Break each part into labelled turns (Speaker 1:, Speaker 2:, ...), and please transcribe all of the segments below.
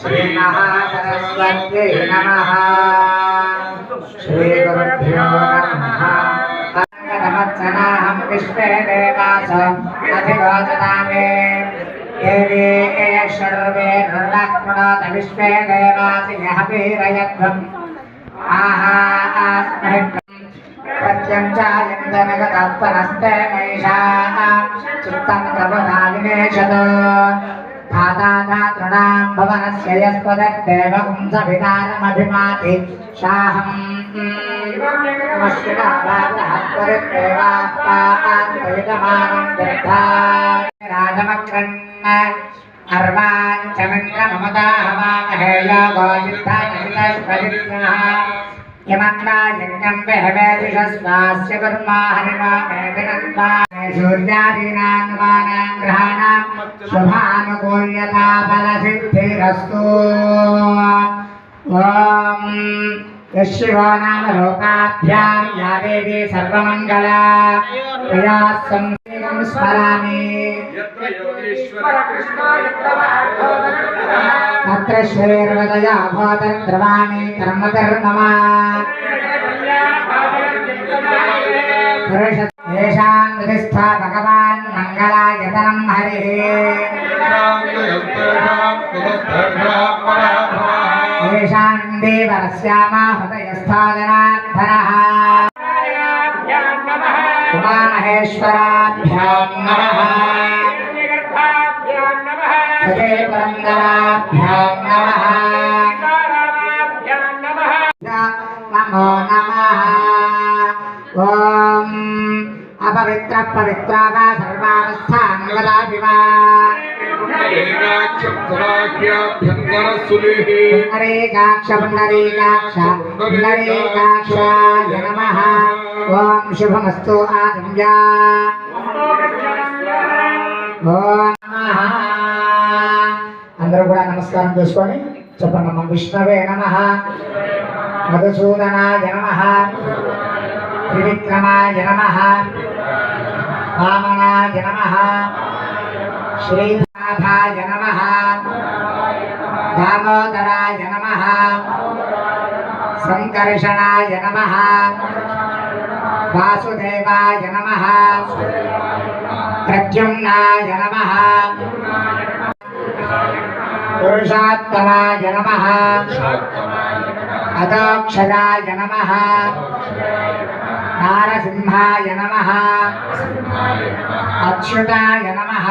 Speaker 1: श्रीमहासरस्वत्यै नमः। श्रीगुरुभ्यो नमः। नमस्सनाहं विश्वे देवास अधिरोचनामे देवी सर्वे नृणात्मनाथ विश्वे देवासि यः वीरयध्वम् आहास्महे प्रत्यञ्चायन्दनगतत्परस्ते महिषाः चित्तं प्रबोधाविनेशत् धाताधातॄणां भवनस्य यस्त्वदग्देवं सवितारमभिमाति शाहम् नमस्कृताभागहस्त्वरित्रेवाप्पान्तविदमानं दग्धा राजमक्रन् अर्वाञ्चमिन्द्रममदाहवामहे योगो युद्धानहितश्वरित्नः यमन्ना यज्ञं वेहवेदिषस्वास्य कर्मा हरिमा वेदिनन्वा सूर्यादीनान्वानां ग्रहाणां शुभानुकूल्यता बलसिद्धिरस्तु ॐ यशिवो नाम लोकाभ्यां या देवी सर्वमङ्गला तया संस्कृतं स्मरामि तत्र श्रीर्वदया भूतद्रवाणि कर्मकर्ममा येषां प्रतिष्ठा भगवान् मङ्गलायतनं हरिः येषां देवरस्यामा हृदयस्थादनार्थनः उमामहेश्वराभ्यां नमः सदे पुरन्दराभ्यां नमः नमो नमः ॐ अपवित्र पवित्रा वा सर्वावस्थां वदापि वा पुण्डरीकाक्ष पुण्डरीकाक्षाय नमः ॐ शुभमस्तु आचम्या ఓం నమః అందరూ కూడా నమస్కారం చేసుకొని చెప్పండి నమ విష్ణవే నమః మధుసూదనాయ నమః త్రివిక్రమాయ నమః వామనాయ నమః శ్రీనాథాయ నమః దామోదరాయ నమః సంకర్షణాయ నమః వాసుదేవాయ నమః ప్రద్యుమ్నాయ నమః పురుషోత్తమాయ నమః అదోక్షరాయ నమః నారసింహాయ నమః అచ్యుతాయ నమః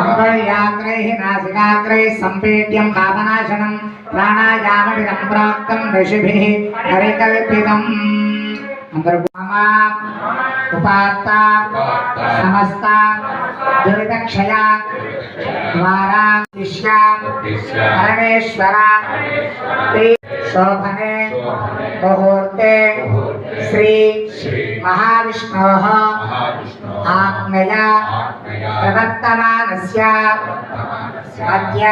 Speaker 1: అంగుళ్యాగ్రైః నాసికాగ్రైః సంపీడ్యం పాపనాశనం ప్రాణాయామవిదం ప్రోక్తం ఋషిభిః పరికల్పితం అందరూ ఉపాత్త సమస్త దురితక్షయ ద్వారా శిష్య పరమేశ్వర శోభనే ముహూర్తే శ్రీ మహావిష్ణోః ఆజ్ఞయ ప్రవర్తమానస్య అద్య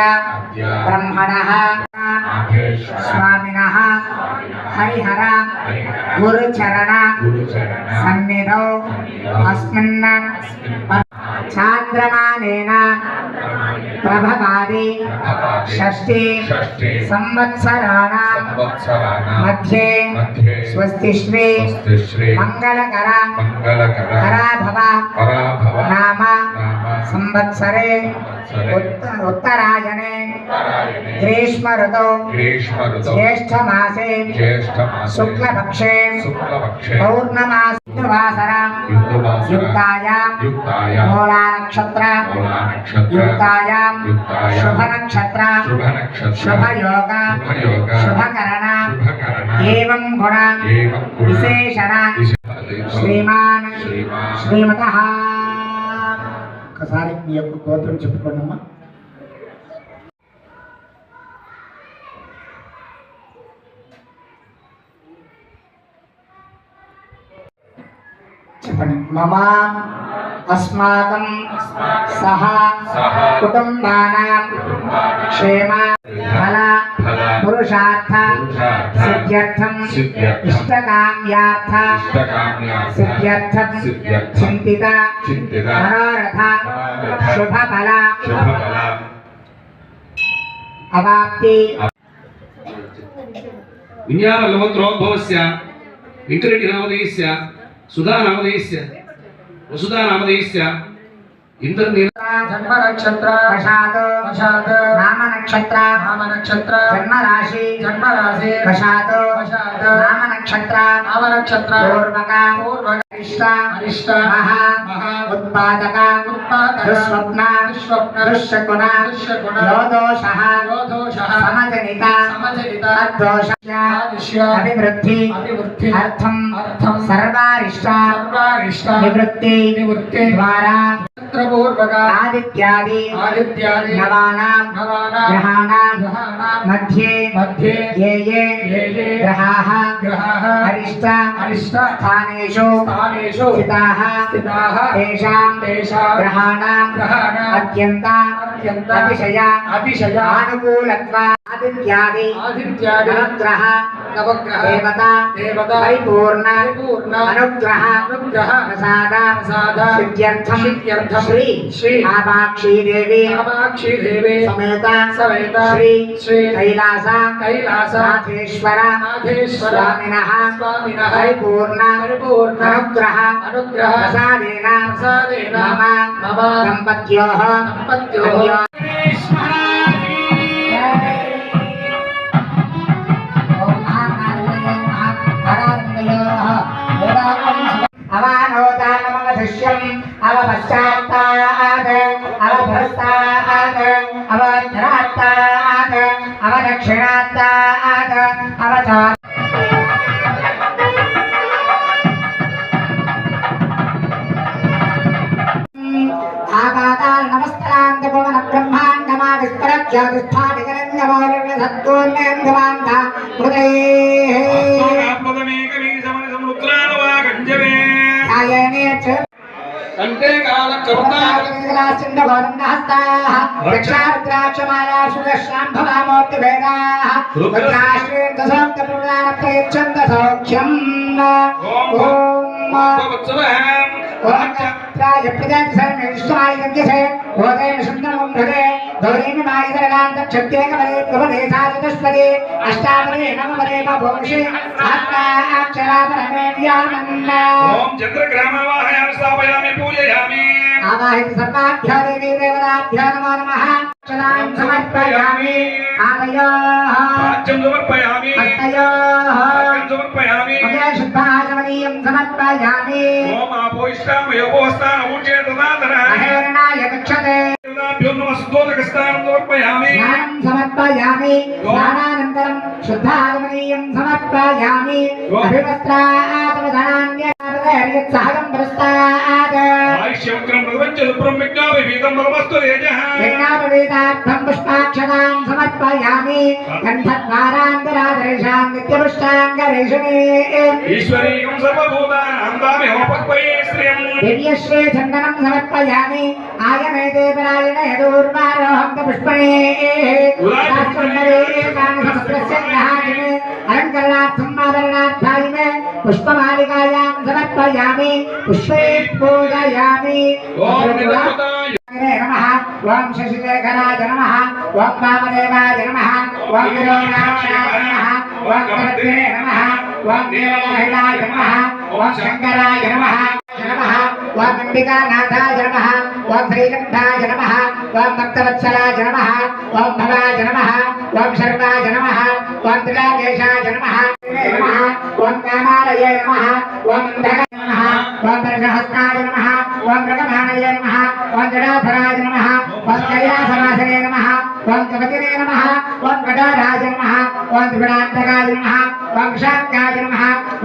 Speaker 1: బ్రహ్మణః స్వామినః హరిహర గురుచరణ సన్నిధౌ అస్మిన్ చాంద్రమానేన ప్రభవాది షష్ఠి సంవత్సరాణాం మధ్యే స్వస్తి శ్రీ మంగళకర పరాభవ నామ సంవత్సరే ఉత్తరాయణే గ్రీష్మ ఋతౌ జ్యేష్ఠమాసే శుక్లపక్షే పౌర్ణమాసవాసర యుక్తాయాం మూలా నక్షత్ర యుక్తాయాం శుభ నక్షత్ర శుభయోగ శుభకరణ ఏవం గుణ విశేషణ శ్రీమాన్ శ్రీమతః. ఒకసారి మీ యొక్క గోత్రం చెప్పుకోండి అమ్మా. చెప్పండి. మమ అస్మాకం సహ కుటుంబానాం క్షేమ ఫల పురుషార్థ సిద్ధ్యర్థం ఇష్టకామ్యార్థ సిద్ధ్యర్థం చింతిత మనోరథ శుభఫల అవాప్తి.
Speaker 2: విజ్ఞానలవత్రోద్భవస్య వెంకరెడ్డి నామధేయస్య సుధా నామధేయస్య వసుధా నామధేయస్య
Speaker 1: జన్మ నక్షత్ర వశాత్ నామ నక్షత్ర జన్మ రాశి వశాత్ నామ నక్షత్ర పూర్వక అరిష్ట మహా ఉత్పాదక దుస్వప్న దుశ్శకున యోదోష సమజనిత తద్దోష అభివృద్ధి అర్థం సర్వారిష్ట నివృత్తి ద్వారా ఆదిత్యాది నవానాం గ్రహాణాం मध्ये
Speaker 3: मध्ये
Speaker 1: ये
Speaker 3: ये
Speaker 1: ग्रहाः
Speaker 3: अरिष्ट
Speaker 1: स्थानेषु स्थिताः तेषां ग्रहाणां अत्यन्त अतिशय आनुकूलत्वादित्यादि नवग्रह देवता परिपूर्ण अनुग्रह प्रसाद सिद्ध्यर्थं श्री कामाक्षी देवी समेत श्री कैलास नाथेश्वर स्वामिनः परिपूर्ण अनुग्रह प्रसादेन मम दम्पत्योः अवानोदानमवशिष्यम् अवपश्चात्तात् अवभ्रष्टात् अवधरात्तात् अवदक्षिणात्तात् अवचार आकाकार नमस्कारांत भवन ब्रह्मांडमा विस्परज्योतिष्ठादिकरण्यमौलिर्य सत्कोन्येन्द्रवान्ता आयने च
Speaker 2: कंटे काल कर्ता
Speaker 1: हस्ताः दक्षारुद्राक्षमाला सुदर्शनां भवामोक्ति भेदाः रुद्राश्रीर्दशोक्तपुराणप्रयच्छन्दसौख्यम् आवाहित सर्वाभ्यो देवी देवताभ्यो नमो नमः चलां समर्पयामि आदयोः
Speaker 2: समर्पयामि
Speaker 1: हस्तयोः
Speaker 2: समर्पयामि
Speaker 1: शुद्धाचमनीयं समर्पयामि
Speaker 2: ओम आपोष्टामयोपस्थान ऊर्जे तदातरः
Speaker 1: अहेरणाय गच्छते
Speaker 2: स्नानं
Speaker 1: समर्पयामि स्नानानन्तरं शुद्धाचमनीयं समर्पयामि अभिवस्त्रादवधान्यसहगं प्रस्तात्
Speaker 2: आयुष्यवक्रं प्रपञ्चसुप्रं विज्ञापवीतं परमस्तु तेजः
Speaker 1: विज्ञापवीतार्थं पुष्पाक्षतां समर्पयामि गन्धद्वारान्तराधरेषां नित्यपुष्टाङ्गरेषणे
Speaker 2: ईश्वरीयं सर्वभूतानां दामि होपक्वये श्रियं
Speaker 1: दिव्यश्री चन्दनं समर्पयामि आयमेते परायणे दूर्वारोहं पुष्पणे अलङ्करणार्थं आभरणार्थाय पुष्पमालिकायां समर्पयामि पुष्पे पूजयामि नमः ओम शशिशेखराय नमः ओम वामदेवाय नमः ओम विरोणाक्षाय नमः ओम भद्रे नमः ओम देवमहिलाय नमः ओम शंकराय नमः ओम अंबिकानाथाय नमः ओम श्रीकंठाय नमः ओम भक्तवत्सलाय नमः ओम भवाय नमः ओम शर्वाय नमः ओम त्रिलाकेशाय नमः ओम कामालये नमः ओम अंधकाय नमः ओम दर्शहस्ताय नमः ओम मृगमाणये नमः ओम जडाधराय नमः ओम कैलासवासने नमः ओम कवतिने नमः ओम कटाराय नमः ओम त्रिगुणान्तकाय नमः ओम शाक्ताय नमः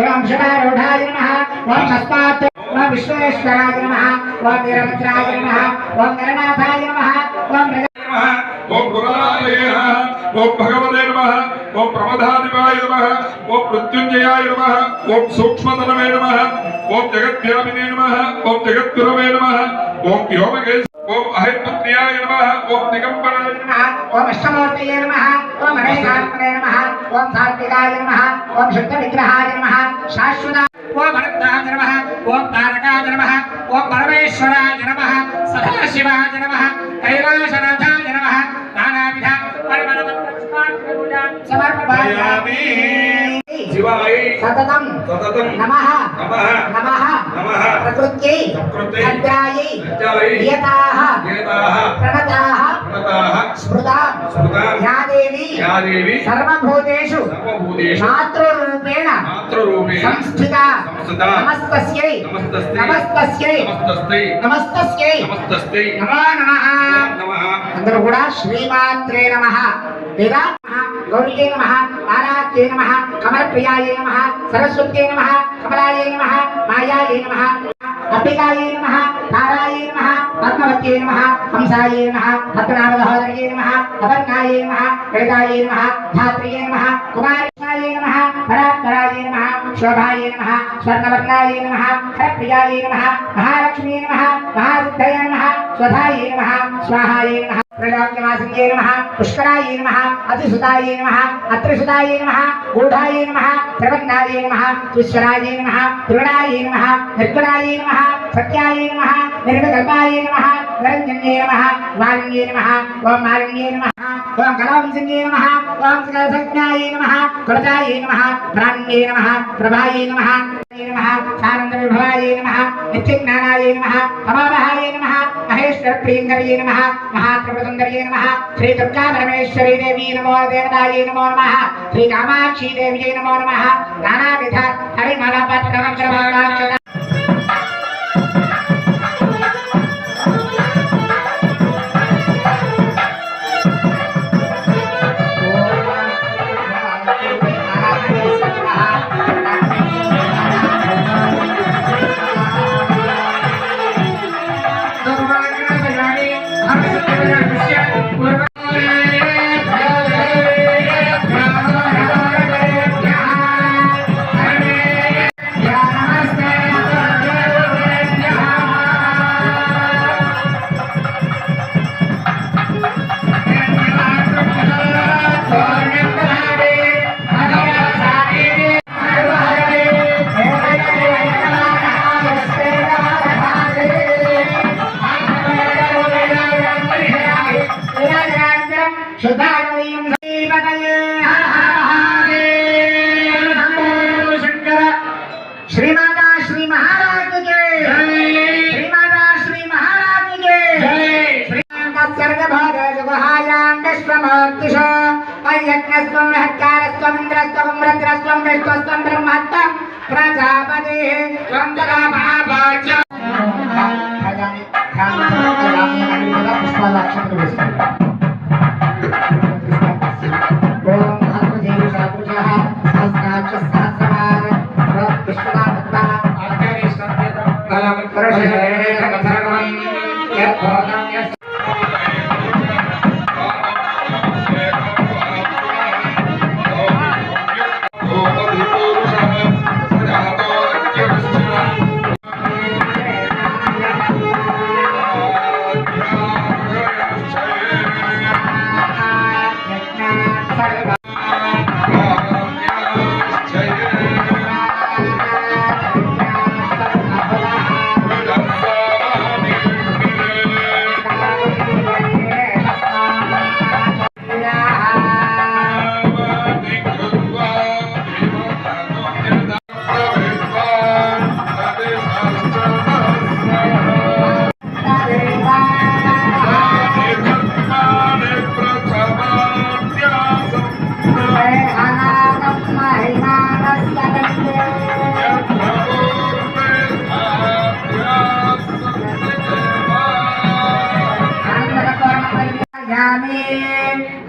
Speaker 1: ओम शिवारूढाय नमः ओम तस्मात् ओम विश्वेश्वराय नमः ओम वीरभद्राय नमः ओम गणनाथाय नमः ओम
Speaker 4: ओम गुरुनाथाय नमः ओम भगवते नमः ओम प्रमदाधिपाय नमः ओम मृत्युंजयाय नमः ओम सूक्ष्मतनवे नमः ओम जगद्व्यापिने नमः ओम जगद्गुरवे नमः ओम व्योमकेश ओम अहिर्पुत्र्याय नमः ओम दिगंबराय
Speaker 1: नमः ओम अष्टमूर्तये नमः ओम अनेकात्मने नमः ओम सात्विकाय नमः ओम शुद्धविग्रहाय नमः शाश्वत ओम अनन्ताय नमः ओम तारकाय नमः ओम परमेश्वराय नमः सदाशिवाय नमः कैलासनाथाय नमः नानाविध समर्पयामि
Speaker 2: शिवाय
Speaker 1: सततं नमः नमः प्रकृत्यै अद्यायै नियताः प्रणताः स्मृताः या देवी सर्वभूतेषु मातृरूपेण संस्थिता नमस्तस्यै नमो नमः అందరూ కూడా శ్రీమాత్రే నమః లేదా గౌరీయే నమః తారాత్యే నమః కమలప్రియాయే నమః సరస్వత్యే నమః కమలాయే నమః మాయాయే నమః अंबिकायै नमः तारायै नमः पद्मवत्यै नमः हंसायै नमः पद्मनाभसहोदर्यै नमः अपर्णायै नमः ललितायै नमः धात्र्यै नमः कुमारायै नमः परात्परायै नमः शोभायै नमः स्वर्णवर्णायै नमः हरप्रियायै नमः महालक्ष्मी नमः महासिद्धये नमः स्वधायै नमः स्वाहायै नमः त्रैलोक्यवासिन्यै नमः पुष्करायै नमः अतिसुतायै नमः अत्रिसुतायै नमः गूढायै नमः त्रिवर्णायै नमः ईश्वरायै नमः त्रिगुणायै नमः निर्गुणायै नमः सत्यायै नमः निर्विकल्पायै नमः निरञ्जन्यै नमः वालिन्यै नमः ओम मालिन्यै नमः ओम कलावंसिन्यै नमः ओम सकलसंज्ञायै नमः कुलजायै नमः प्राण्यै नमः प्रभायै नमः आनन्दविभवायै नमः नित्यज्ञानायै नमः अमावहायै नमः महेश्वरप्रियङ्कर्यै नमः महात्रिपुरसुन्दर्यै नमः श्री दुर्गा परमेश्वरी देवी नमो देवतायै नमो नमः श्री कामाक्षी देव्यै नमो नमः नानाविध हरिमलपत्रमन्त्रमालाक्षर श्रीमाता श्री महाराज के श्रीमाता श्री महाराज के सर्गभाग जुगहायां विश्वमूर्तिषु अयज्ञस्त्वं महत्कारस्त्वं इन्द्रस्त्वं रुद्रस्त्वं विष्णुस्त्वं ब्रह्मत्वं प्रजापतिः त्वं जगन्नाथ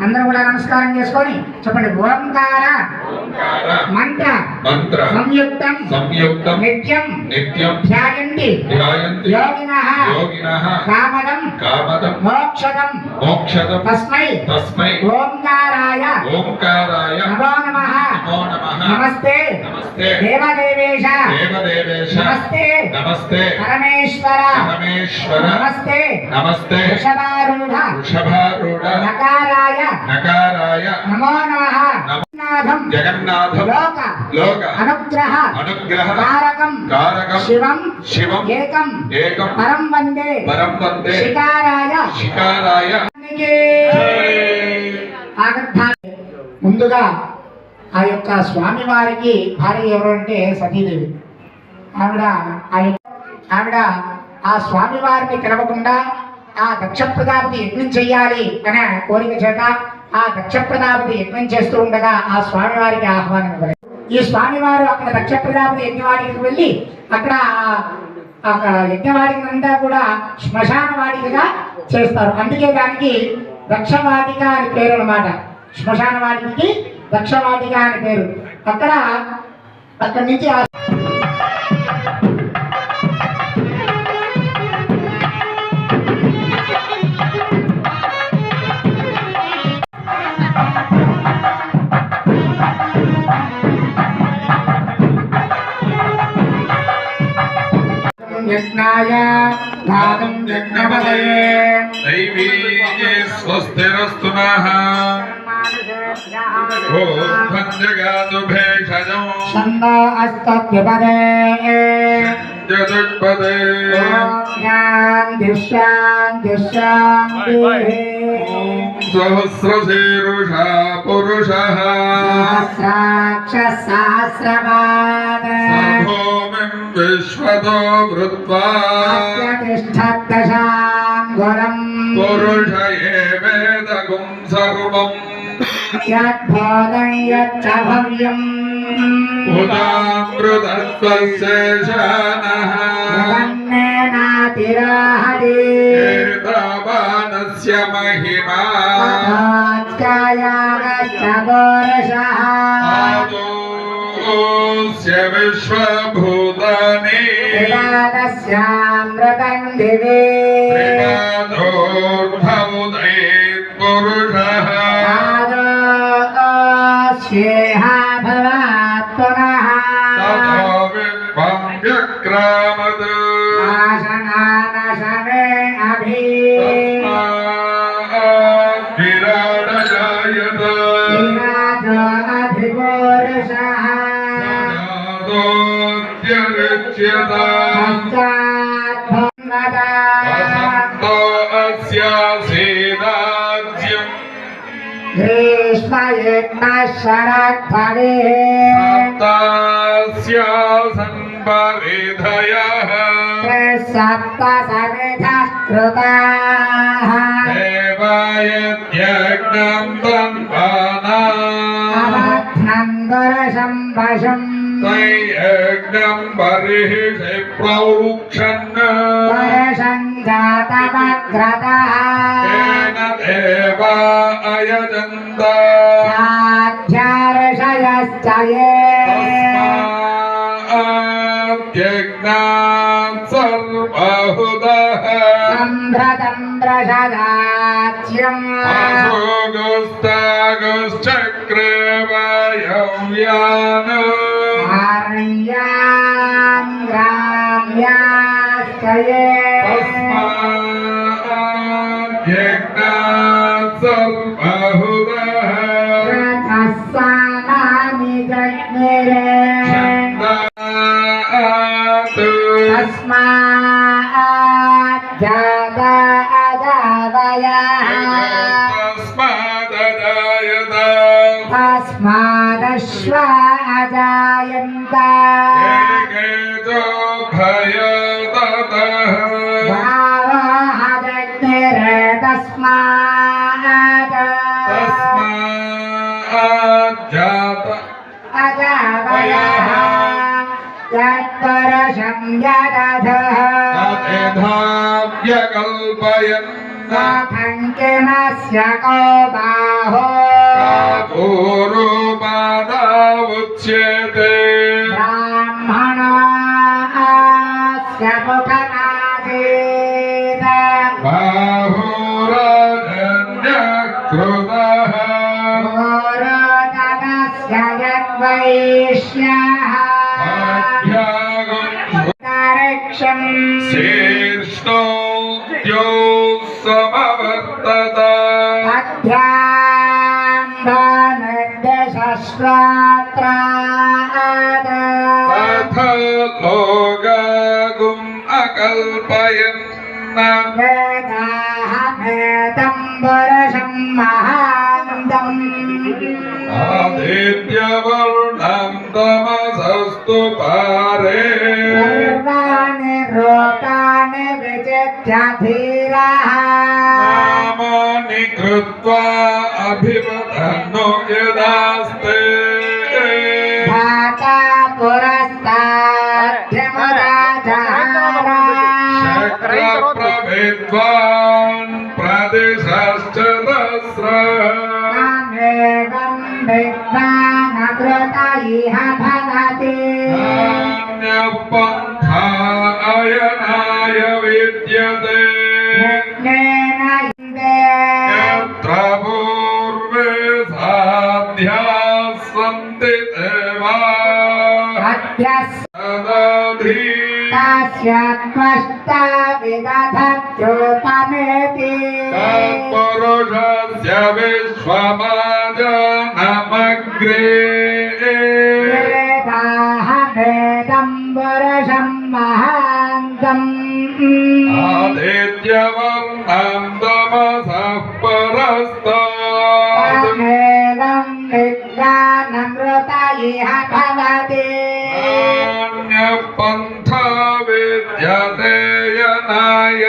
Speaker 1: అందరూ కూడా నమస్కారం చేసుకొని చెప్పండి ఓంకార మంత్ర
Speaker 4: మంత్ర
Speaker 1: సంయుక్తం
Speaker 4: సంయుక్తం
Speaker 1: నిత్యం
Speaker 4: నిత్యం
Speaker 1: ధ్యాయంతి
Speaker 4: ధ్యాయంతి
Speaker 1: యోగినః
Speaker 4: యోగినః
Speaker 1: కామదం
Speaker 4: కామదం
Speaker 1: మోక్షదం
Speaker 4: మోక్షదం
Speaker 1: తస్మై
Speaker 4: తస్మై
Speaker 1: ఓంకారాయ
Speaker 4: ఓంకారాయ
Speaker 1: నమో నమః
Speaker 4: నమో నమః
Speaker 1: నమస్తే
Speaker 4: నమస్తే
Speaker 1: దేవదేవేశ
Speaker 4: దేవదేవేశ
Speaker 1: నమస్తే
Speaker 4: నమస్తే
Speaker 1: పరమేశ్వర
Speaker 4: పరమేశ్వర
Speaker 1: నమస్తే
Speaker 4: నమస్తే
Speaker 1: వృషభారూఢ
Speaker 4: వృషభారూఢ
Speaker 1: నకారాయ
Speaker 4: నకారాయ
Speaker 1: నమో నమః
Speaker 4: నమో జగన్నాథం
Speaker 1: లోక
Speaker 4: లోక
Speaker 1: అనుగ్రహ
Speaker 4: అనుగ్రహ
Speaker 1: కారకం
Speaker 4: కారకం
Speaker 1: శివం
Speaker 4: శివం
Speaker 1: ఏకం
Speaker 4: ఏకం
Speaker 1: పరం వందే
Speaker 4: పరం వందే
Speaker 1: శికారాయ
Speaker 4: శికారాయ
Speaker 1: ముందుగా ఆ యొక్క స్వామి వారికి భార్య ఎవరు అంటే సతీదేవి. ఆవిడ ఆ స్వామి వారిని పిలవకుండా ఆ దక్ష ప్రజాపతి యజ్ఞం చెయ్యాలి అనే కోరిక చేత ఆ దక్ష ప్రజాపతి యజ్ఞం చేస్తూ ఉండగా ఆ స్వామి వారికి ఆహ్వానం ఇవ్వలేదు. ఈ స్వామి వారు అక్కడ దక్ష ప్రజాపతి యజ్ఞవాడికి వెళ్ళి అక్కడ యజ్ఞవాడికి అంతా కూడా శ్మశాన వాటికగా చేస్తారు. అందుకే దానికి దక్షవాటిక అని పేరు అన్నమాట. శ్మశాన వాటికి దక్షవాటిక అని పేరు. అక్కడి నుంచి यज्ञाय धातुं यज्ञपदये
Speaker 4: दैवी स्वस्तिरस्तु नः ॐ जगातु भेषजं
Speaker 1: छन्दो अस्तद्विपदे
Speaker 4: चतुष्पदे सहस्रशीरुषा पुरुषः
Speaker 1: सहस्राक्षसहस्रपाद
Speaker 4: भूमिं विश्वतो वृत्वा
Speaker 1: तिष्ठद्दशाङ्गुलम्
Speaker 4: पुरुष एवेदगुं सर्वम्
Speaker 1: यद्भूतं यच्च भव्यम्
Speaker 4: उदामृतत्वशेषानः
Speaker 1: वन्नेनातिरोहति
Speaker 4: एतावानस्य महिमा
Speaker 1: तथात्कायागश्च दोरशः
Speaker 4: आदोस्य विश्वभूतानि
Speaker 1: विवादस्यामृतं दिवे
Speaker 4: त्रिपादोर्धमुदयेत्पुरुषः
Speaker 1: आदोस्येह भवात् पुनः
Speaker 4: ततो विश्वं व्यक्रामत्
Speaker 1: आशनानशने अभि
Speaker 4: तस्मात् विराडजायत
Speaker 1: विराजो अधिपुरुषः
Speaker 4: जगादोऽत्यरिच्यत वसन्तो अस्यासीदाज्यम्
Speaker 1: ग्रीष्मयज्ञशरद्भवे
Speaker 4: सप्तास्यासन् परिधयः
Speaker 1: सप्तसमिधः कृताः
Speaker 4: देवायज्ञं तन्वाना
Speaker 1: अवध्नं गुरशं पशुम्
Speaker 4: तैयज्ञं बर्हिषि प्रौक्षन्
Speaker 1: गुरशं जातमग्रतः
Speaker 4: तेन देवा अयजन्त
Speaker 1: साध्यार्षयश्च ये
Speaker 4: तस्माद्यज्ञात् सर्वहुतः
Speaker 1: सम्भ्रतं प्रसदाच्यम्
Speaker 4: अशोगस्तागश्चक्रे वायव्यान्
Speaker 1: आर्यां ग्राम्याश्च ये
Speaker 4: तस्माद्यज्ञात् सर्वहुतः
Speaker 1: रथः सामानि जज्ञिरे तस्मात् जाता अजावयः तस्मादश्व अजायन्त गावः जज्ञिरे तस्मात् अजावयः यत्परशं यदधः
Speaker 4: व्यकल्पयन्
Speaker 1: कथं किमस्य को बाहो
Speaker 4: पूर्वपादावुच्यते
Speaker 1: ब्राह्मणस्य मुखमासीत्
Speaker 4: बाहुरजन्यकृतः
Speaker 1: पूर्वतनस्य यद्वैश्यः तरिक्षम्
Speaker 4: शीर्ष्णो द्यौ समवर्तत
Speaker 1: अध्यात्मनिर्देशश्रोत्रात्
Speaker 4: तथ लोगागुम् अकल्पयन्
Speaker 1: वेदाहमेतं पुरुषं महान्तम्
Speaker 4: आदित्यवर्णं तमसस्तु पारे
Speaker 1: सर्वाणि रूपाणि विचित्य धीरः
Speaker 4: नामानि कृत्वा अभिवदन्नो यदास्ते
Speaker 1: धाता
Speaker 4: शक्रप्रविद्वान् प्रदिशश्च
Speaker 1: तमेवं विद्वानकृत इह भवति
Speaker 4: नान्यपन्था अयनाय विद्यते
Speaker 1: यज्ञेन इन्दे
Speaker 4: यत्र पूर्वे साध्याः सन्ति देवाः
Speaker 1: अध्यस्ता
Speaker 4: तदधि
Speaker 1: यस्यात्मष्टा विदधत्योपमेति
Speaker 4: तत्पुरुषस्य विश्वमाजनमग्रे
Speaker 1: वेदाहमेदं पुरुषं महान्तम्
Speaker 4: आदित्यवर्णं तमसः परस्तात्
Speaker 1: तमेवं विद्वानमृत इह भवति
Speaker 4: नान्यपन्था विद्यते यनाय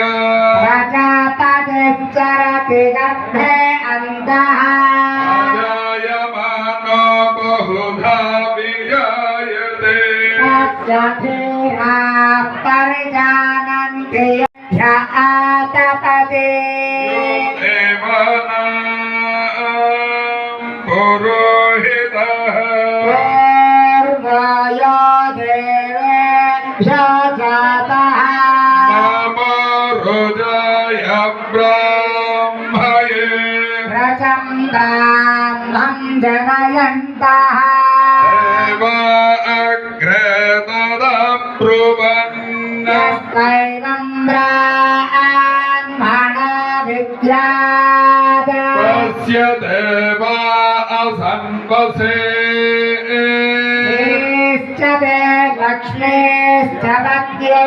Speaker 1: प्रजापतिश्चरति गर्भे अन्तः
Speaker 4: जायमानो बहुधा विजायते
Speaker 1: तस्य धीराः परिजानन्ति य आतपते
Speaker 4: यो देवानां पुरोहितः
Speaker 1: पूर्वयो देवेभ्यो जातः
Speaker 4: नमो रुद्राय ब्रह्मणे
Speaker 1: प्रचण्डां जनयन्तः
Speaker 4: देव अग्रे तदब्रुवन्
Speaker 1: यस्यैवं ब्राह्मणो विद्यात्
Speaker 4: तस्य देवा असन्वसे
Speaker 1: श्रीश्च ते लक्ष्मीश्च पत्यो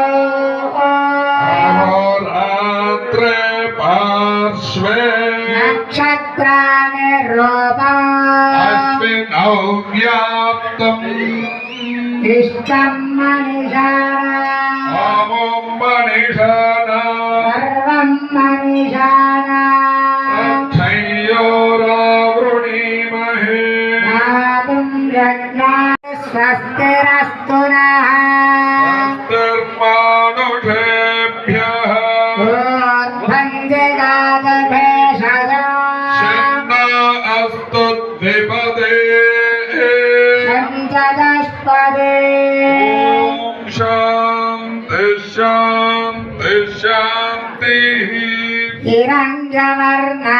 Speaker 4: अहोरात्रे पार्श्वे
Speaker 1: नक्षत्राणि रूपम्
Speaker 4: अश्विनौ व्याप्तम्
Speaker 1: इष्टं मनीषाणाम्
Speaker 4: ॐ मणिषाणाम्
Speaker 1: सर्वं मनीषाणाम्
Speaker 4: अक्षयोरावृणीमहे
Speaker 1: दातुं यज्ञाय स्वस्तिरस्तु नः
Speaker 4: स्वस्तिर्मानुषेभ्यः
Speaker 1: ऊर्ध्वञ्जिगादभेषजो
Speaker 4: शन्न अस्तु द्विपदे
Speaker 1: चतुष्पदे
Speaker 4: ॐ शान्ति शान्ति शान्तिः
Speaker 1: हिरण्यवर्णां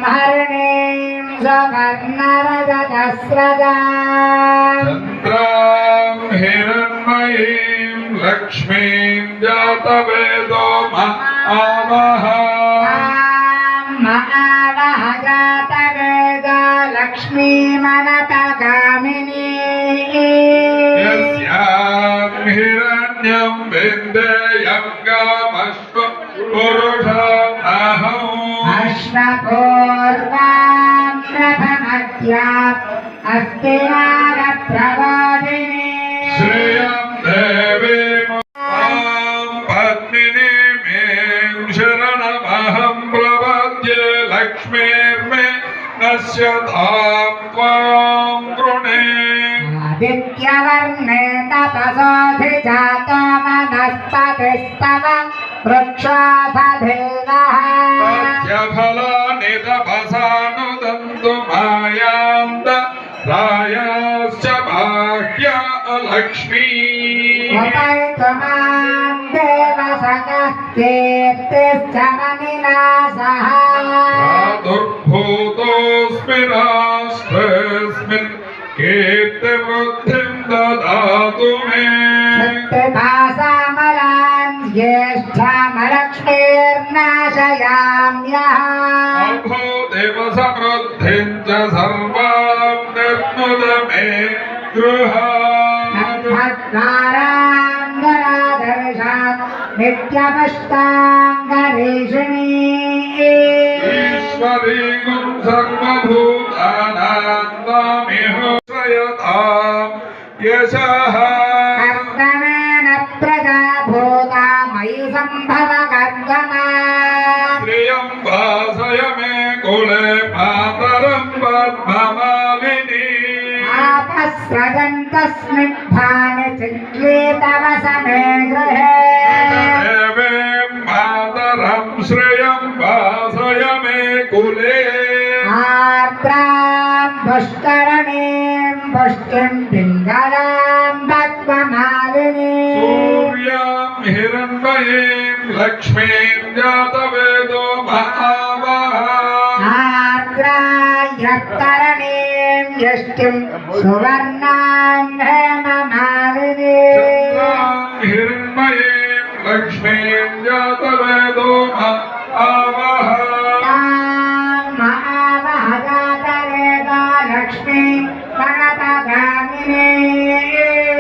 Speaker 1: हरिणीं सुवर्णरजतस्रजाम्
Speaker 4: चन्द्रां हिरण्मयीं लक्ष्मीं जातवेदो महावः
Speaker 1: महावः जातवेद लक्ष्मीमनपगामिनी
Speaker 4: यस्यां हिरण्यं विन्देयं गामश्व पुरुषामहम्
Speaker 1: अश्वपूर्वां प्रथमद्याम् अस्ति नारप्रवादिनी
Speaker 4: श्रियं देवीं पद्मिनीं शरणमहं प्रपद्ये लक्ष्मीर्मे नश्यतां त्वां वृणे
Speaker 1: आदित्यवर्णे तपसोऽधिजातो वनस्पतिस्तव वृक्षोऽधभिर्वः
Speaker 4: तस्य फलानि तपसानुदन्तु मायान्त रायाश्च बाह्य लक्ष्मी
Speaker 1: उपैतु मां देवसखः कीर्तिश्च मनिनासः
Speaker 4: प्रादुर्भूतोऽस्मि राष्ट्रेऽस्मिन् कीर्तिवृद्धिं ददातु मे
Speaker 1: शक्तिभासामलान् ज्येष्ठामलक्ष्मीर्नाशयाम्यः
Speaker 4: अभो देवसमृद्धिं च सर्वां निर्नुद मे गृहात्
Speaker 1: भद्राङ्गरादर्शात् नित्यपुष्टाङ्गरीषिणी
Speaker 4: ईश्वरीं सर्वभूतानां तामिह श्रयतां यशः
Speaker 1: कर्दमेन प्रजा भूता मयि सम्भव कर्दमा
Speaker 4: श्रियं वासय मे कुले मातरं पद्ममालिनी
Speaker 1: आपस्रजन्तस्निग्धानि चिक्लीतवसमे गृहे
Speaker 4: देवीं मातरं श्रियं वासय मे कुले
Speaker 1: आर्द्रां पुष्करणीं पुष्टिं पिङ्गलां पद्ममालिनीं
Speaker 4: सूर्यां हिरण्मयीं लक्ष्मीं जातवेदो महावः
Speaker 1: आर्द्रायत्तरणीं यष्टिं सुवर्णां हेममालिनीं
Speaker 4: चन्द्रां हिरण्मयीं लक्ष्मीं जातवेदो आवह
Speaker 1: लक्ष्मी गणपगामिनी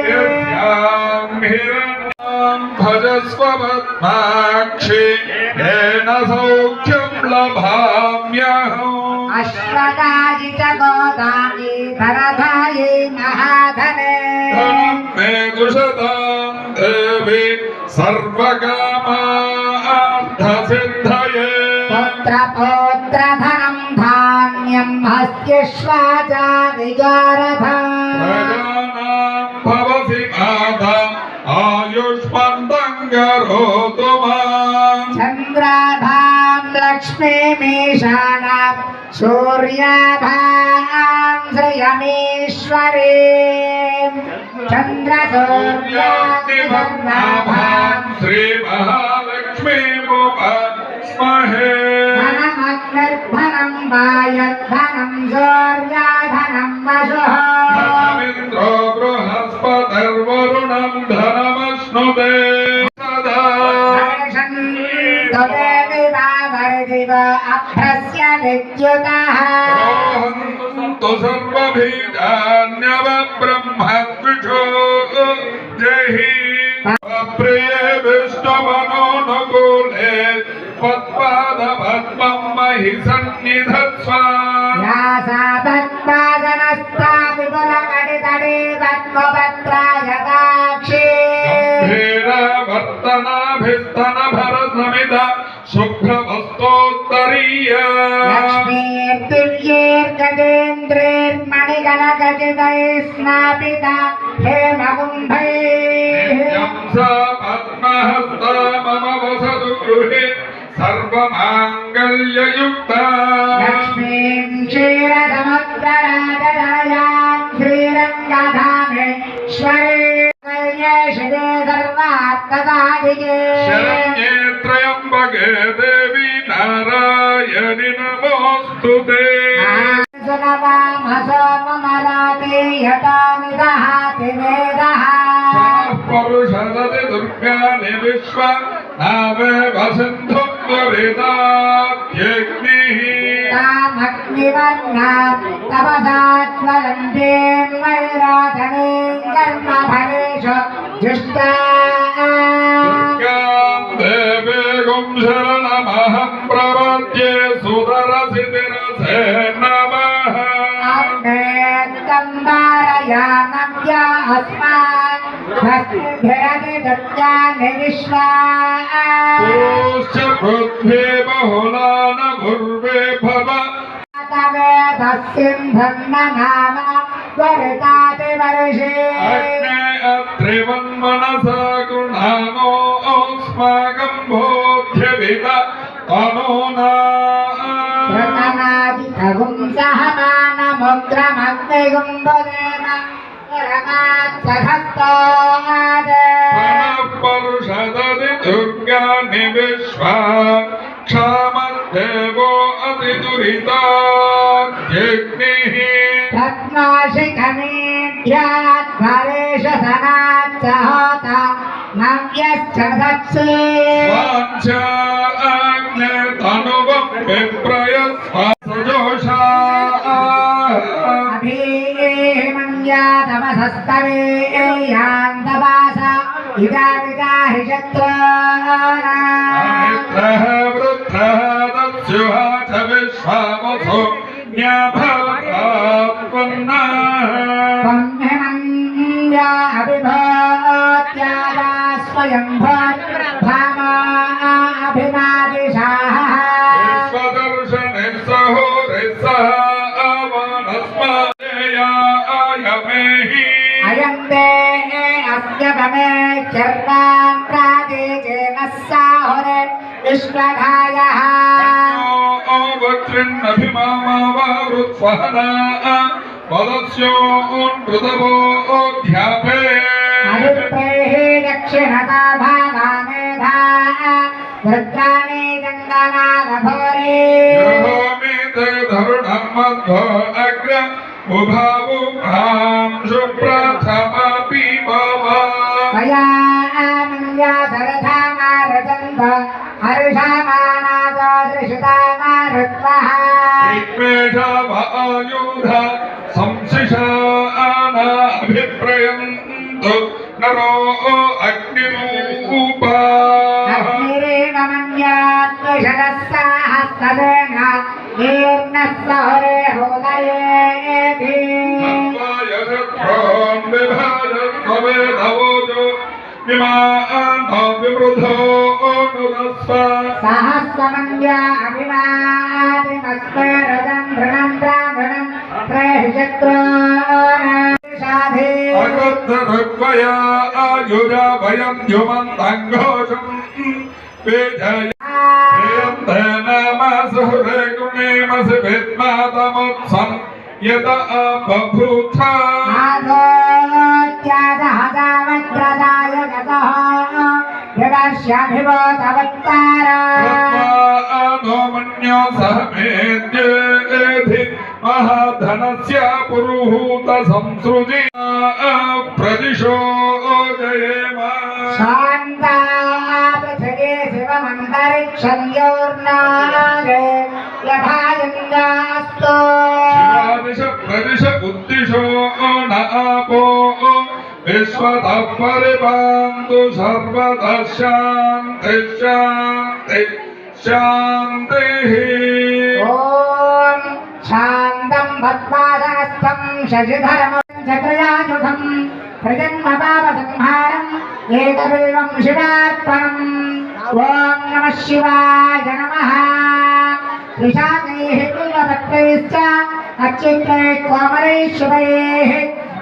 Speaker 4: यस्यां हिरण्यां भजस्व पद्माक्षि येन सौख्यं लभाम्यहम्
Speaker 1: अश्वदायि च गोदायि धरधायै महाधने
Speaker 4: धनं मे दुषतां देवी सर्वकामार्थसिद्धये
Speaker 1: पुत्रपौत्रधनं धान्यं हस्त्यश्वाजा विगारधम्
Speaker 4: प्रजानां भवसि माता आयुष्मन्दं करोतु माम्
Speaker 1: चन्द्राभां लक्ष्मीमीशानां सूर्याभां श्रियमीश्वरीं चन्द्रसूर्याग्निवर्णाभां
Speaker 4: श्रीमहालक्ष्मीमुपस्महे
Speaker 1: धनमग्निर्धनं वायद्धनं सूर्याधनं वसुः
Speaker 4: धनमिन्द्रो बृहस्पतिर्वरुणं धनमश्नुते सदा
Speaker 1: देविवावरदिव अभ्रस्य विद्युतः
Speaker 4: रोहन्तु सर्वबीजान्यवब्रह्मद्विषो जहि प्रिये विष्णुमनोनुकूले त्वत्पादपद्मं महि सन्निधत्स्व
Speaker 1: यासा पद्मासनस्था विपुलकटितटे पद्मपत्रायताक्षी
Speaker 4: वर्तनाभिस्तनभरसमिद शुभ्रवस्तोत्तरीय
Speaker 1: लक्ष्मीर्दिव्यैर्गजेन्द्रैर्मणिगणगजितैः स्नापिता हेमकुम्भैः
Speaker 4: सा पद्महस्ता मम वसतु गृहे सर्वमाङ्गल्ययुक्ता
Speaker 1: लक्ष्मीं क्षीरसमुद्रराजतनयां श्रीरङ्गधामेश्वरी शिवे सर्वार्थसाधिके
Speaker 4: शरण्ये त्र्यम्बके देवी नारायणि नमोऽस्तुते
Speaker 1: सुनवामसोममराते यतामिदहाति वेदः
Speaker 4: पुरुषदति दुर्गानि विश्व नावे वसिन्धुत्वरितात्यग्निः
Speaker 1: तामग्निवर्णां तपसात्वलन्तीं वैराधनीं कर्मफलेषु जुष्टाम्
Speaker 4: दुर्गां देवीं शरणमहं प्रपद्ये सुतरसितिरसे नमः
Speaker 1: अग्नेत्कम्बारयानव्या अस्मान् स्वस्तिभिरति दुर्गानि विश्वा
Speaker 4: पुरुश्च पृथ्वी बहुला न भुर्वे भव
Speaker 1: तवेदस्सिन्धन्ननाम त्वरिताति वर्षे
Speaker 4: अग्ने अत्रिवन्मनसा गृह्णामो अस्माकं बोध्यविद तनूना
Speaker 1: प्रतनादितगुं सहमानमुग्रमग्निगुम्बुदेन परमात्सहस्तोमादे
Speaker 4: परुषदति दुर्गानि विश्वा क्षामद्देवो अतिदुरितात्यग्निः
Speaker 1: रत्नाशिखमेभ्याध्वरेश सनाच्च होता नव्यश्च धत्से
Speaker 4: स्वाञ्चाग्ने तनुवं विप्रयस्वसजोषा
Speaker 1: अभीमन्या तमसस्तवे यान्दवास इदाविदाहि शत्रूणाम्
Speaker 4: अमित्रः वृत्रः दस्युः च विश्वावसो न्याभवत्पन्नाः
Speaker 1: ब्रह्मण्या अभिभूत्यादा स्वयंभूर्भामा अभिमादिशाः
Speaker 4: विश्वदर्शनिः सहोरिः सह अवनस्मदेयायमेहि
Speaker 1: अयं ते अस्य भमे चर्वान् प्रादेजेन साहुरे विश्वधायः
Speaker 4: वक्त्रिन्नभिमामावरुत्वहना वदस्योऽनृतवोऽध्यापे
Speaker 1: अभिप्रेः दक्षिणता भागामेधा वृद्धानि जङ्गनागभोरे
Speaker 4: योमेते धरुणं मध्वो अग्र उभावुभां शुप्रथमपि भव
Speaker 1: मया आमन्या सरधामार
Speaker 4: ईशानाभिप्रयन्तु नरो अग्निरूपा
Speaker 1: अग्निरेव मन्यात्मशरस्साहस्तदेन वीर्णस्सहरे होदयेति
Speaker 4: यशत्रोन् विभाजत्ववेधवोजो विमानो विवृधो नुदस्व
Speaker 1: सहस्रमन्या अभिवादिमस्मे रजं भृणं ब्राह्मणं त्रयशत्रूनाशाधे
Speaker 4: अगद्धृग्वया आयुजा भयं द्युमन्तङ्घोषं वेजय नमसुरे गुणेमसि विद्मातमुत्सं यत बभूथा
Speaker 1: आदोत्यादहदावत्रदाय गतः यदस्याभिवोधवत्तारा
Speaker 4: मन्यो सह मेद्येधि महाधनस्य पुरुहूत संसृजि प्रदिशो जयेम
Speaker 1: शान्ता पृथिवी शिवमन्तरिक्षं योर्नागे यथायन्दास्तु
Speaker 4: शिवादिश प्रदिश उद्दिशो न आपो विश्वतः परिपान्तु सर्वतः शान्ति शान्ति शान्तिः
Speaker 1: ॐ शान्तं पद्मासनस्थं शशिधरं चक्रयायुधं प्रजन्मपापसंहारम् एकबिल्वं शिवार्पणम् ॐ नमः शिवाय नमः त्रिशाकैः बिल्वपत्रैश्च अच्युतैः कोमलैः शुभैः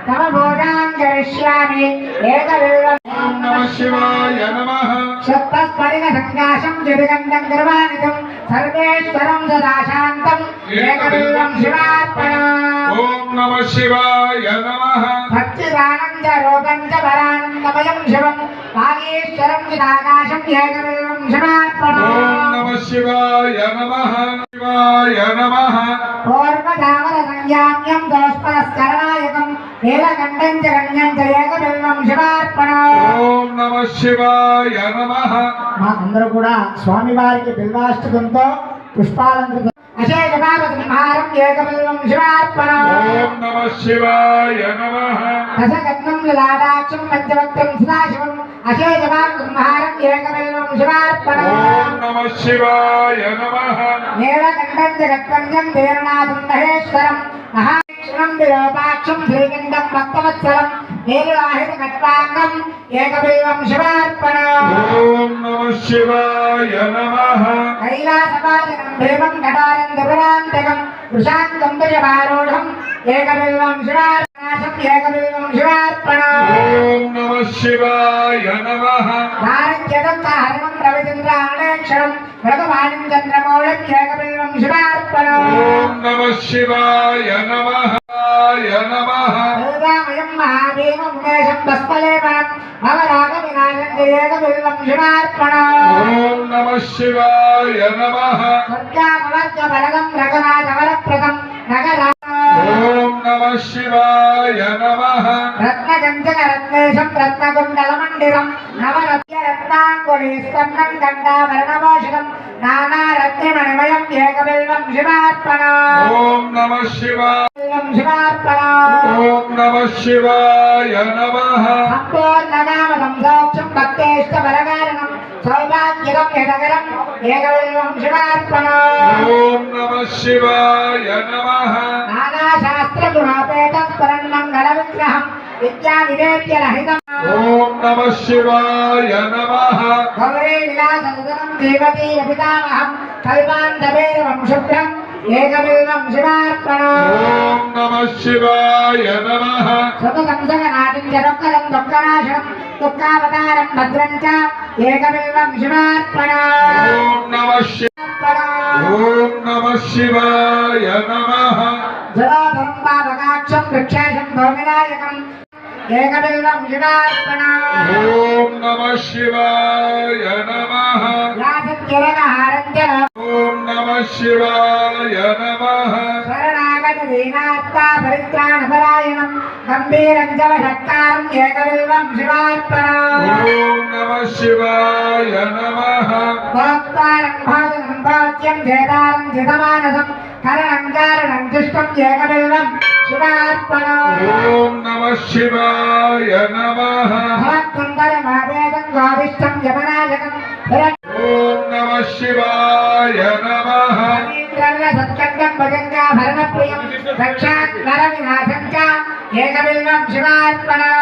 Speaker 1: तव भोजां करिष्यामि एकबिल्वम्
Speaker 4: ॐ नमः शिवाय नमः
Speaker 1: सप्तस्फटिकसङ्काशं जगन्तं गर्वानितं सर्वेश्वरं सदा शान्तम् एकबिल्वं शिवार्पणम्
Speaker 4: ॐ नमः शिवाय नमः
Speaker 1: भक्तिदानं च रूपं च परानन्दमयं शिवं वागीश्वरं चिदाकाशं एकबिल्वं
Speaker 4: ॐ
Speaker 1: शिवार्पणम्
Speaker 4: नमः शिवाय नमः शिवाय नमः
Speaker 1: पूर्वधामरसंज्ञाम्यं दोष्परस्करणायकं नीलकण्ठं च गण्यं च एकबिल्वं शिवार्पणम्
Speaker 4: ॐ नमः शिवाय नमः
Speaker 1: మా అందరూ కూడా స్వామివారికి బిల్వాష్టకంతో పుష్పాలంకృతం అశేష పాప సంహారం ఏకబిల్వం శివార్పణం
Speaker 4: ॐ नमः शिवाय नमः
Speaker 1: దశకత్నం లలాటాక్షం పంచవక్త్రం సదాశివం అశేష పాప సంహారం ఏకబిల్వం శివార్పణం
Speaker 4: ॐ नमः शिवाय नमः
Speaker 1: నీలకంఠం జగత్వంజం వీరనాథం మహేశ్వరం మహాక్షణం విరూపాక్షం శ్రీకంఠం భక్తవత్సలం నీలవాహిత కట్వాంగం ఏకబిల్వం శివార్పణం
Speaker 4: ॐ नमः शिवाय नमः
Speaker 1: कैलासवाचनं देवं घटारं गरुडान्तकं वृषाङ्गं वृषभारूढं एकबिल्वं शिवार्पणाशं एकबिल्वं शिवार्पणम्
Speaker 4: ॐ नमः शिवाय नमः
Speaker 1: भारत्यदत्तहरणं रविचन्द्राणेक्षणं भगवानं चन्द्रमौळं एकबिल्वं शिवार्पणम्
Speaker 4: ॐ नमः शिवाय नमः नमः
Speaker 1: दुर्गामयं महादेवमुमेशं भस्मलेपनं भवरागविनाशं च एकबिल्वं शिवार्पणम्
Speaker 4: ॐ नमः शिवाय नमः
Speaker 1: दुर्गामवर्गबलगं रघुनाथवरप्रदं नगरा
Speaker 4: ॐ नमः शिवाय नमः
Speaker 1: रत्नगञ्जकरत्नेशं रत्नकुण्डलमण्डिरं नवरत्नरत्नाङ्कुलीस्कन्दं गण्डाभरणभूषितं नानारत्नमणिमयं एकबिल्वं शिवार्पणम्
Speaker 4: ॐ नमः शिवाय
Speaker 1: शिवार्पणम्
Speaker 4: ॐ नमः शिवाय नमः
Speaker 1: सम्पूर्णनामकं सौख्यं भक्तेष्टबलकारणं सौभाग्यदं यदगरम् एकबिल्वं शिवार्पणम्
Speaker 4: ॐ नमः शिवाय नमः
Speaker 1: नानाशास्त्रगुणोपेतं स्मरन्नं गणविग्रहं विद्याविवेक्यरहितम्
Speaker 4: ॐ नमः शिवाय नमः
Speaker 1: गौरीविलाससुतनं देवती पितामहं कल्पान्तवेरवं शुभ्रम् एकबिल्वं शिवार्पणम्
Speaker 4: ॐ नमः शिवाय नमः
Speaker 1: सततं सगनादिं च दुःखदं दुःखनाशनं दुःखावतारं भद्रं च एकबिल्वं शिवार्पणम्
Speaker 4: ॐ नमः ॐ नमः शिवाय नमः
Speaker 1: जलाधं पावकाक्षं वृक्षेशं भौमिनायकम् एकबिल्वं शिवार्पणम्
Speaker 4: ॐ नमः शिवाय नमः
Speaker 1: यासत्यरनहारं च
Speaker 4: ॐ नमः शिवाय नमः
Speaker 1: शरणागतदीनात्मा परित्राणपरायणं गम्भीरं च वषट्कारम् एकबिल्वं शिवार्पणम्
Speaker 4: ॐ नमः शिवाय नमः
Speaker 1: भोक्तारं भोजनं भोज्यं जेतारं जितमानसं करणं कारणं दुष्टं एकबिल्वं శివార్పణం.
Speaker 4: ఓం నమః శివాయ నమః.
Speaker 1: భవత్సుందరమావేదం గోవిష్టం యమనాయకం
Speaker 4: ఓం నమః శివాయ నమః.
Speaker 1: సత్కంగం భజంగా భరణప్రియం సాక్షాత్ నరవినాశం చ ఏకబిల్వం శివార్పణం.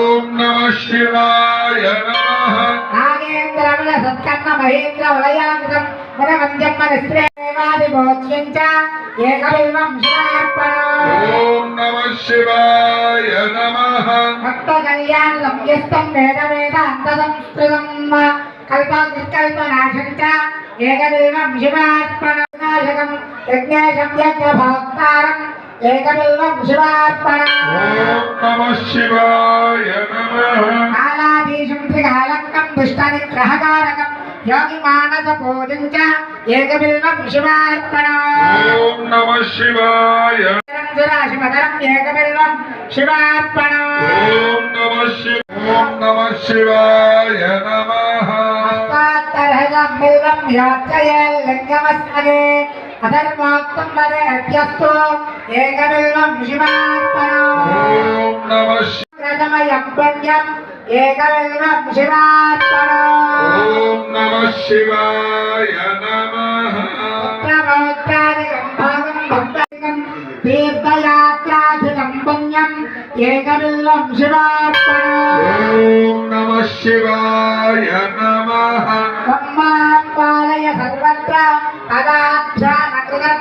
Speaker 4: ఓం నమః శివాయ నమః.
Speaker 1: నాగేంద్రముల సత్కర్మ మహేంద్ర వలయాకృతం వరవంజమ్మనిశ్రేవాదిభోజ్యం చ ఏకబిల్వం శివార్పణం.
Speaker 4: ఓం నమః శివాయ నమః.
Speaker 1: భక్త కళ్యాణ సంయస్తం వేద వేద అంతసంస్కృతం కల్పనాశం చ ఏకబిల్వం శివార్పణం. యజ్ఞేశం యజ్ఞభోక్తారం ఏకబిల్వం శివార్పణం.
Speaker 4: ఓం నమః శివాయ నమః.
Speaker 1: కాలాధీశం త్రికాలంకం దుష్టనిగ్రహకారకం యోగి మానస పూజం చ ఏకబిల్వం శివార్పణం.
Speaker 4: ఓం నమః శివాయ.
Speaker 1: సురాశిమధరం ఏకబిల్వం శివార్పణం.
Speaker 4: ఓం నమః శివాయ నమః.
Speaker 1: అష్టాత్తరహజం బిల్వం యోచ్చయే లింగమస్మగే అధర్మోక్తం వదేభ్యస్తు ఏకబిల్వం శివార్పణం.
Speaker 4: ఓం నమః
Speaker 1: ప్రథమయం పుణ్యం ఏకబిల్వం శివార్పణం.
Speaker 4: ఓం నమః శివాయ నమః.
Speaker 1: పుత్రపౌత్రాదికం భాగం భక్తాదికం తీర్థయాత్రాధికం పుణ్యం ఏకబిల్వం శివార్పణం.
Speaker 4: ఓం నమః శివాయ నమః.
Speaker 1: బ్రహ్మాం పాలయ సర్వత్ర పదాభ్యానకృతం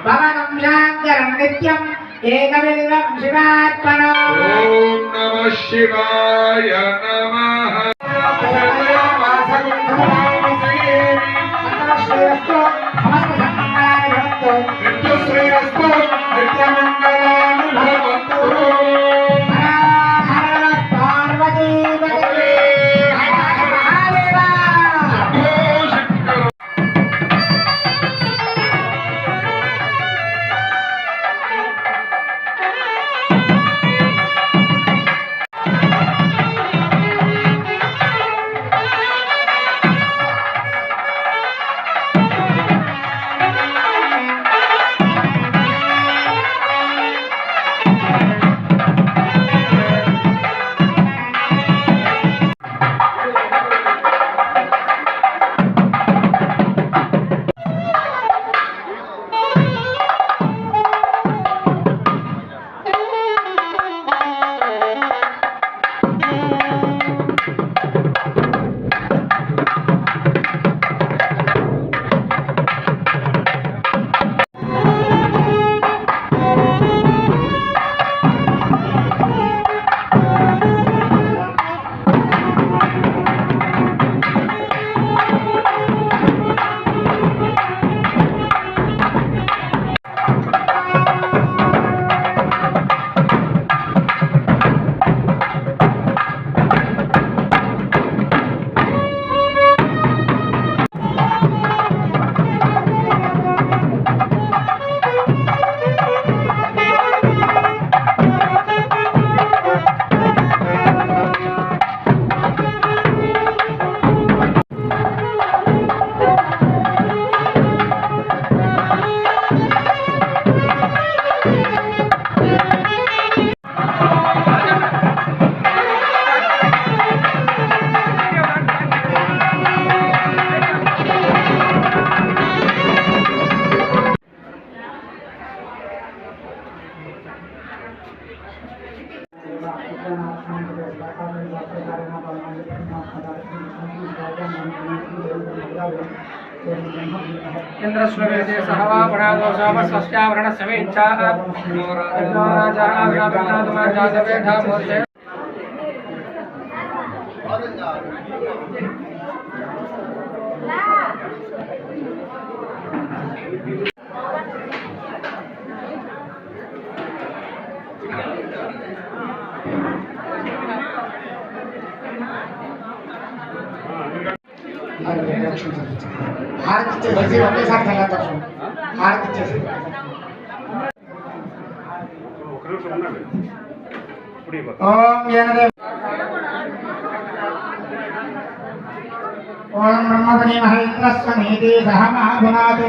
Speaker 1: భవనం శాంకరం నిత్యం ఏకబిల్వం శివార్పణం.
Speaker 4: ఓం నమః శివాయ నమః.
Speaker 1: శ్రీరస్తు సమస్త సంకల్పాలు
Speaker 4: నిత్యశ్రీరస్తు నిత్యమంగళాని భవంతు.
Speaker 1: పార్వతీ మహాదేవ.
Speaker 4: ఓ శంకర.
Speaker 3: चंद्रश्वरेते सहवा परादोषावस्वस्यावरण समेच्छा राजा
Speaker 1: హారతి చేసి ఒకేసారి తెల్లదర్శనం హారతి చేసి ఓం జనదేవ ఓం బ్రహ్మణి మహేంద్రస్వనీతి సహ మహాగుణాదు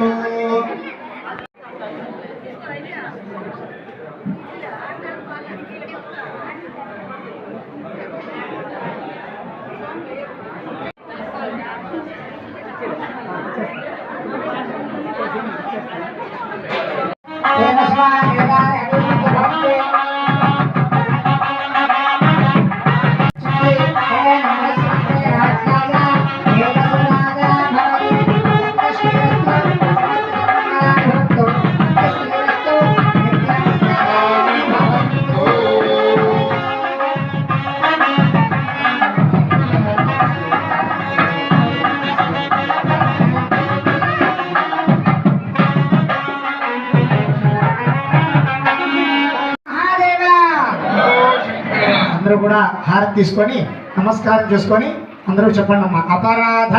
Speaker 1: అందరూ కూడా హారతి తీసుకొని నమస్కారం చేసుకొని అందరూ చెప్పండి అమ్మా. అపరాధ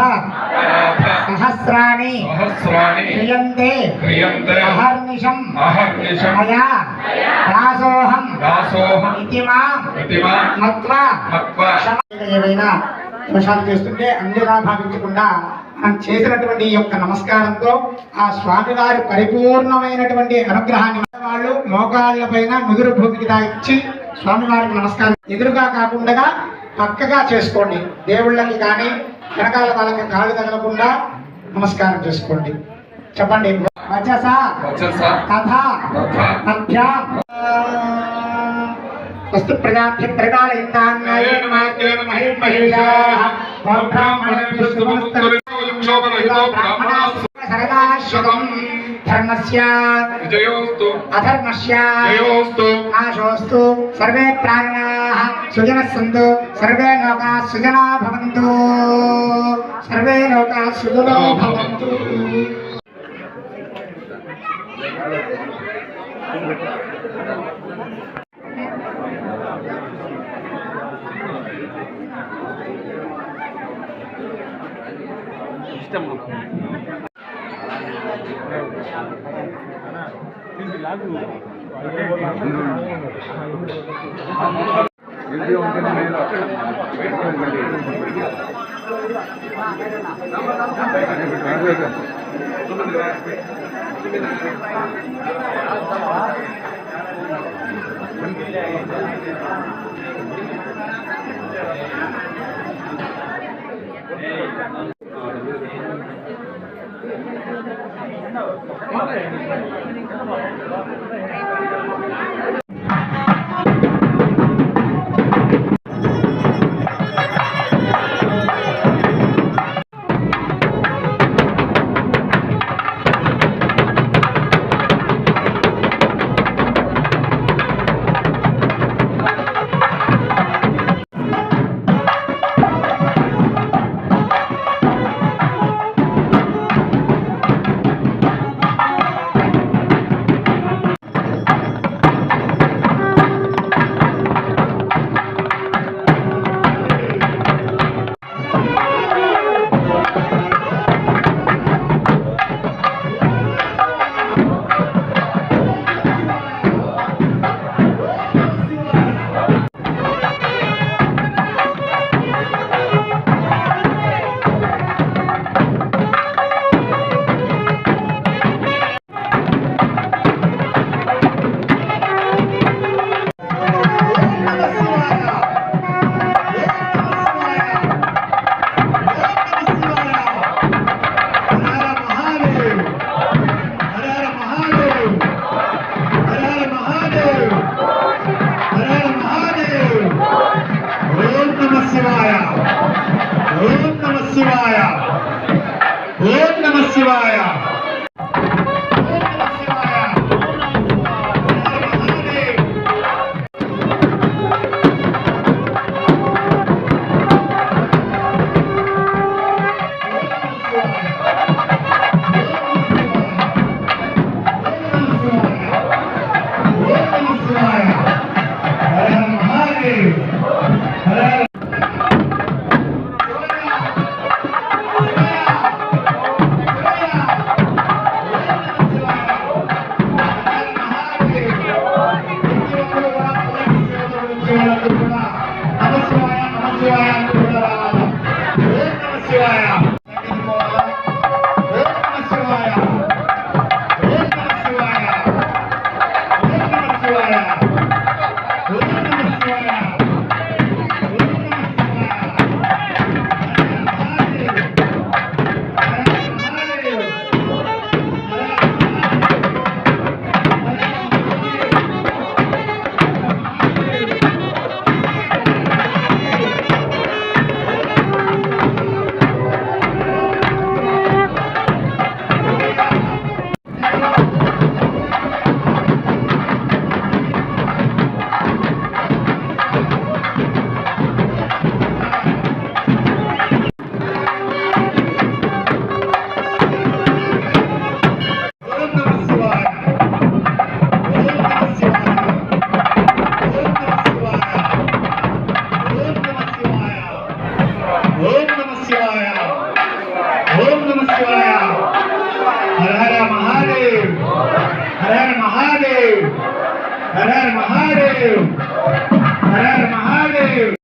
Speaker 1: సహస్రాణి క్రియంతే అహర్నిశం మయా దాసోహం ఇతి మాం మత్వా ఏవైనా దోషాలు చేస్తుంటే అన్నిగా భావించకుండా మనం చేసినటువంటి ఈ యొక్క నమస్కారంతో ఆ స్వామివారి పరిపూర్ణమైనటువంటి అనుగ్రహాన్ని వాళ్ళు మోకాళ్ళ పైన నుదురు భూమికి దాచి స్వామివారికి నమస్కారం ఎదురుగా కాకుండా పక్కగా చేసుకోండి. దేవుళ్ళకి కానీ వెనకాల వాళ్ళకి కాళ్ళు తగలకుండా నమస్కారం చేసుకోండి. చెప్పండి. వచస తథా తథ్యాం వస్తు ప్రజాభ్య పరిపాలయంతాన్యేన మాకేన మహిమహేషాః సరదాశతం ధర్మస్య
Speaker 4: విజయోస్తు
Speaker 1: అధర్మస్య
Speaker 4: జయోస్తు
Speaker 1: నాశోస్తు సర్వే ప్రాణినాః సుజనః సంతు సర్వే లోకాః సుజనా భవంతు సర్వే లోకాః సుజనో భవంతు. हर हर महादेव हर हर महादेव